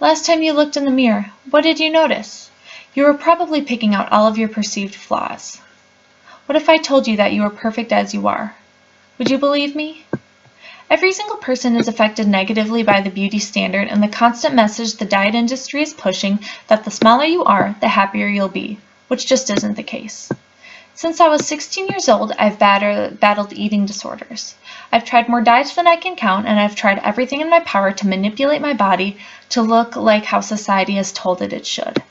Last time you looked in the mirror, what did you notice? You were probably picking out all of your perceived flaws. What if I told you that you are perfect as you are? Would you believe me? Every single person is affected negatively by the beauty standard and the constant message the diet industry is pushing that the smaller you are, the happier you'll be, which just isn't the case. Since I was 16 years old, I've battled eating disorders. I've tried more diets than I can count, and I've tried everything in my power to manipulate my body to look like how society has told it should.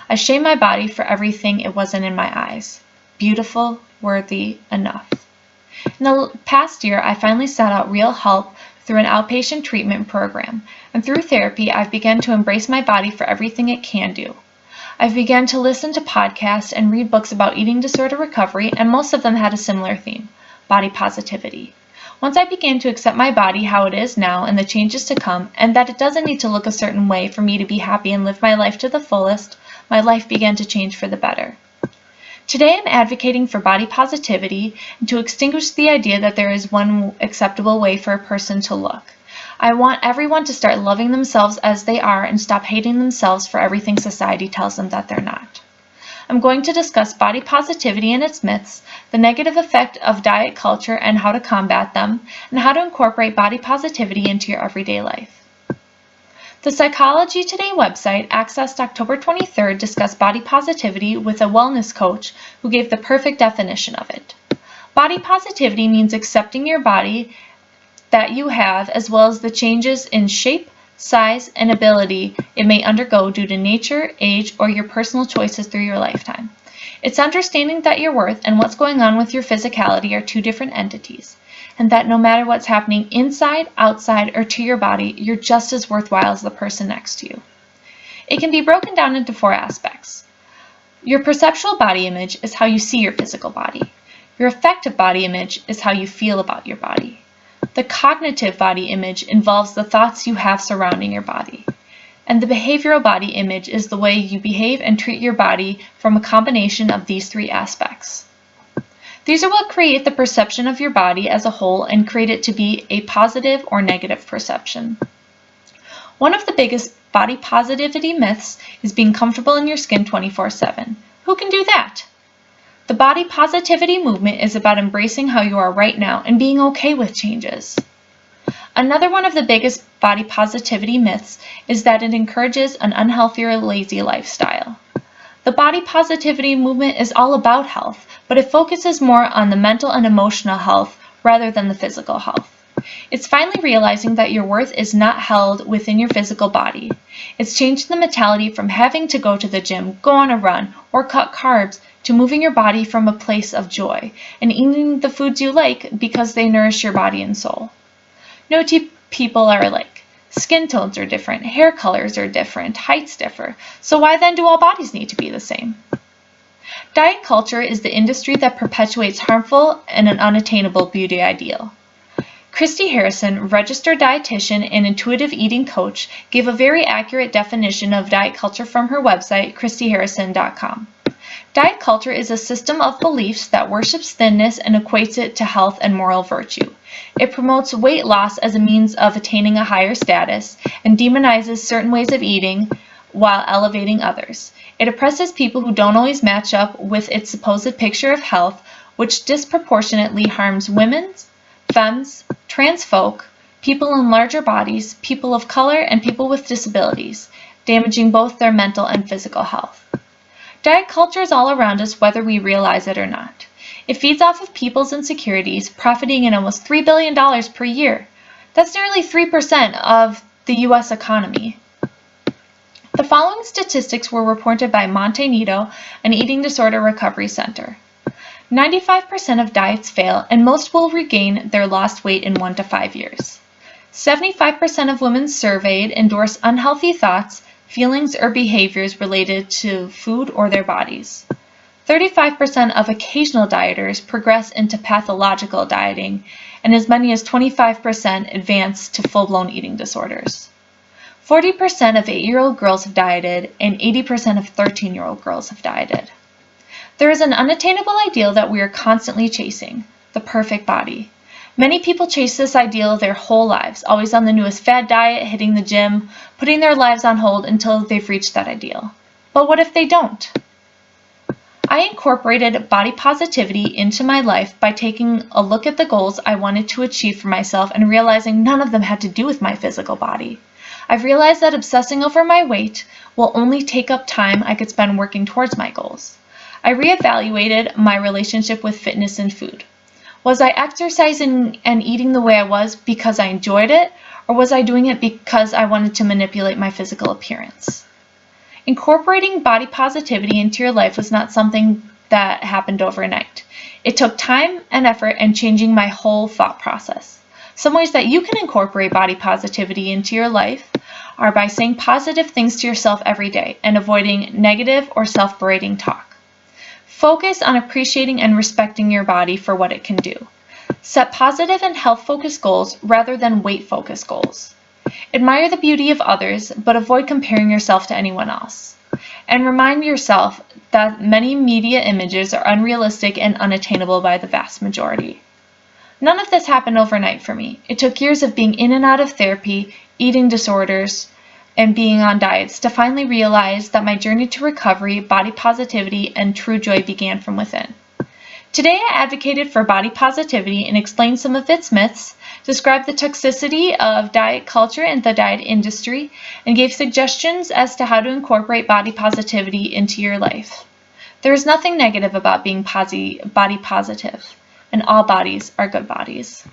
I shame my body for everything it wasn't in my eyes. Beautiful, worthy, enough. In the past year, I finally sought out real help through an outpatient treatment program, and through therapy, I've begun to embrace my body for everything it can do. I've begun to listen to podcasts and read books about eating disorder recovery, and most of them had a similar theme: body positivity. Once I began to accept my body how it is now and the changes to come, and that it doesn't need to look a certain way for me to be happy and live my life to the fullest, my life began to change for the better. Today I'm advocating for body positivity and to extinguish the idea that there is one acceptable way for a person to look. I want everyone to start loving themselves as they are and stop hating themselves for everything society tells them that they're not. I'm going to discuss body positivity and its myths, the negative effect of diet culture and how to combat them, and how to incorporate body positivity into your everyday life. The Psychology Today website, accessed October 23rd, discussed body positivity with a wellness coach who gave the perfect definition of it. Body positivity means accepting your body that you have, as well as the changes in shape, size, and ability it may undergo due to nature, age, or your personal choices through your lifetime. It's understanding that your worth and what's going on with your physicality are two different entities, and that no matter what's happening inside, outside, or to your body, you're just as worthwhile as the person next to you. It can be broken down into 4 aspects. Your perceptual body image is how you see your physical body. Your affective body image is how you feel about your body. The cognitive body image involves the thoughts you have surrounding your body. And the behavioral body image is the way you behave and treat your body from a combination of these 3 aspects. These are what create the perception of your body as a whole and create it to be a positive or negative perception. One of the biggest body positivity myths is being comfortable in your skin 24/7. Who can do that? The body positivity movement is about embracing how you are right now and being okay with changes. Another one of the biggest body positivity myths is that it encourages an unhealthy or lazy lifestyle. The body positivity movement is all about health, but it focuses more on the mental and emotional health rather than the physical health. It's finally realizing that your worth is not held within your physical body. It's changing the mentality from having to go to the gym, go on a run, or cut carbs to moving your body from a place of joy and eating the foods you like because they nourish your body and soul. No two people are alike. Skin tones are different, hair colors are different, heights differ. So why then do all bodies need to be the same? Diet culture is the industry that perpetuates harmful and an unattainable beauty ideal. Christy Harrison, registered dietitian and intuitive eating coach, gave a very accurate definition of diet culture from her website, christyharrison.com. Diet culture is a system of beliefs that worships thinness and equates it to health and moral virtue. It promotes weight loss as a means of attaining a higher status and demonizes certain ways of eating while elevating others. It oppresses people who don't always match up with its supposed picture of health, which disproportionately harms women, femmes, trans folk, people in larger bodies, people of color, and people with disabilities, damaging both their mental and physical health. Diet culture is all around us whether we realize it or not. It feeds off of people's insecurities, profiting in almost $3 billion per year. That's nearly 3% of the U.S. economy. The following statistics were reported by Monte Nido, an eating disorder recovery center. 95% of diets fail, and most will regain their lost weight in 1 to 5 years. 75% of women surveyed endorse unhealthy thoughts, feelings, or behaviors related to food or their bodies. 35% of occasional dieters progress into pathological dieting, and as many as 25% advance to full-blown eating disorders. 40% of 8-year-old girls have dieted, and 80% of 13-year-old girls have dieted. There is an unattainable ideal that we are constantly chasing: the perfect body. Many people chase this ideal their whole lives, always on the newest fad diet, hitting the gym, putting their lives on hold until they've reached that ideal. But what if they don't? I incorporated body positivity into my life by taking a look at the goals I wanted to achieve for myself and realizing none of them had to do with my physical body. I've realized that obsessing over my weight will only take up time I could spend working towards my goals. I reevaluated my relationship with fitness and food. Was I exercising and eating the way I was because I enjoyed it, or was I doing it because I wanted to manipulate my physical appearance? Incorporating body positivity into your life was not something that happened overnight. It took time and effort and changing my whole thought process. Some ways that you can incorporate body positivity into your life are by saying positive things to yourself every day and avoiding negative or self-berating talk. Focus on appreciating and respecting your body for what it can do. Set positive and health-focused goals rather than weight-focused goals. Admire the beauty of others, but avoid comparing yourself to anyone else. And remind yourself that many media images are unrealistic and unattainable by the vast majority. None of this happened overnight for me. It took years of being in and out of therapy, eating disorders, and being on diets to finally realize that my journey to recovery, body positivity, and true joy began from within. Today I advocated for body positivity and explained some of its myths, described the toxicity of diet culture and the diet industry, and gave suggestions as to how to incorporate body positivity into your life. There is nothing negative about being body positive, and all bodies are good bodies.